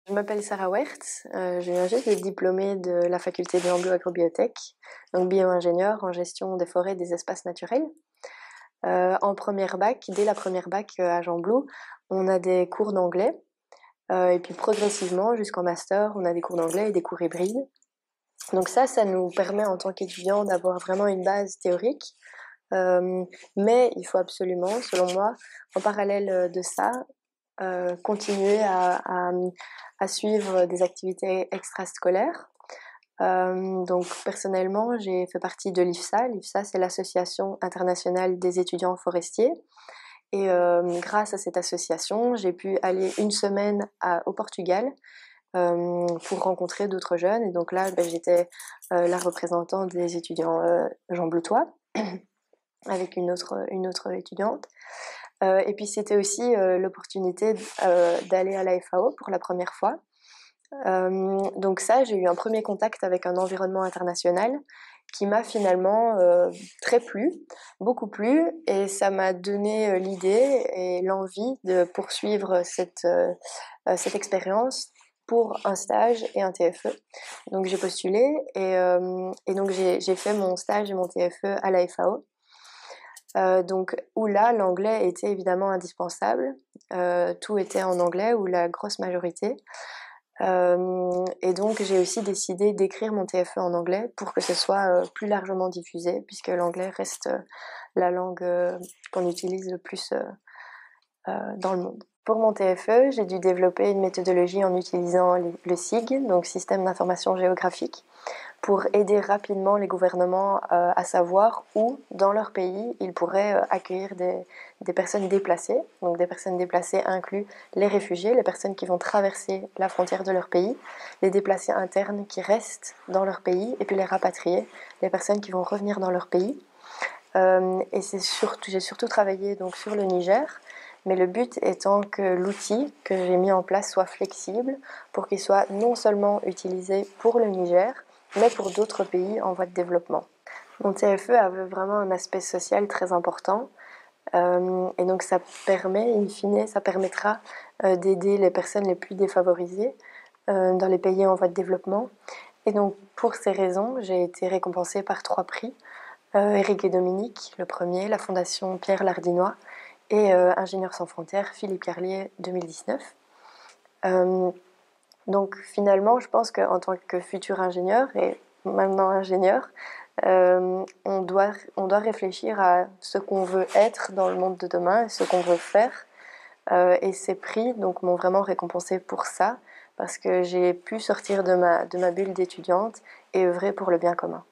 Je m'appelle Sarah Werth, je viens juste d'être diplômée de la faculté de Gembloux-Agrobiotech, donc bio-ingénieure en gestion des forêts et des espaces naturels. En première bac, dès la première bac à Gembloux, on a des cours d'anglais, et puis progressivement jusqu'en master, on a des cours d'anglais et des cours hybrides. Donc ça nous permet en tant qu'étudiant d'avoir vraiment une base théorique, mais il faut absolument, selon moi, en parallèle de ça, continuer à suivre des activités extrascolaires. Donc personnellement, j'ai fait partie de l'IFSA. L'IFSA, c'est l'Association internationale des étudiants forestiers. Et grâce à cette association, j'ai pu aller une semaine au Portugal pour rencontrer d'autres jeunes. Et donc là, j'étais la représentante des étudiants gembloutois avec une autre étudiante. Et puis c'était aussi l'opportunité d'aller à la FAO pour la première fois. Donc ça, j'ai eu un premier contact avec un environnement international qui m'a finalement très plu, beaucoup plu, et ça m'a donné l'idée et l'envie de poursuivre cette expérience pour un stage et un TFE. Donc j'ai postulé et donc j'ai fait mon stage et mon TFE à la FAO. Donc où là, l'anglais était évidemment indispensable. Tout était en anglais, ou la grosse majorité. Et donc j'ai aussi décidé d'écrire mon TFE en anglais pour que ce soit plus largement diffusé, puisque l'anglais reste la langue qu'on utilise le plus dans le monde. Pour mon TFE, j'ai dû développer une méthodologie en utilisant le SIG, donc Système d'information géographique, pour aider rapidement les gouvernements à savoir où, dans leur pays, ils pourraient accueillir des personnes déplacées. Donc des personnes déplacées incluent les réfugiés, les personnes qui vont traverser la frontière de leur pays, les déplacés internes qui restent dans leur pays, et puis les rapatriés, les personnes qui vont revenir dans leur pays. Et j'ai surtout travaillé donc sur le Niger, mais le but étant que l'outil que j'ai mis en place soit flexible pour qu'il soit non seulement utilisé pour le Niger, mais pour d'autres pays en voie de développement. Mon TFE avait vraiment un aspect social très important, et donc ça permet, in fine, ça permettra d'aider les personnes les plus défavorisées dans les pays en voie de développement. Et donc pour ces raisons, j'ai été récompensée par 3 prix. Éric et Dominique, le premier, la Fondation Pierre Lardinois, et Ingénieurs sans frontières, Philippe Carlier, 2019. Donc finalement, je pense qu'en tant que futur ingénieur, et maintenant ingénieur, on doit réfléchir à ce qu'on veut être dans le monde de demain et ce qu'on veut faire. Et ces prix donc, m'ont vraiment récompensée pour ça, parce que j'ai pu sortir de ma bulle d'étudiante et œuvrer pour le bien commun.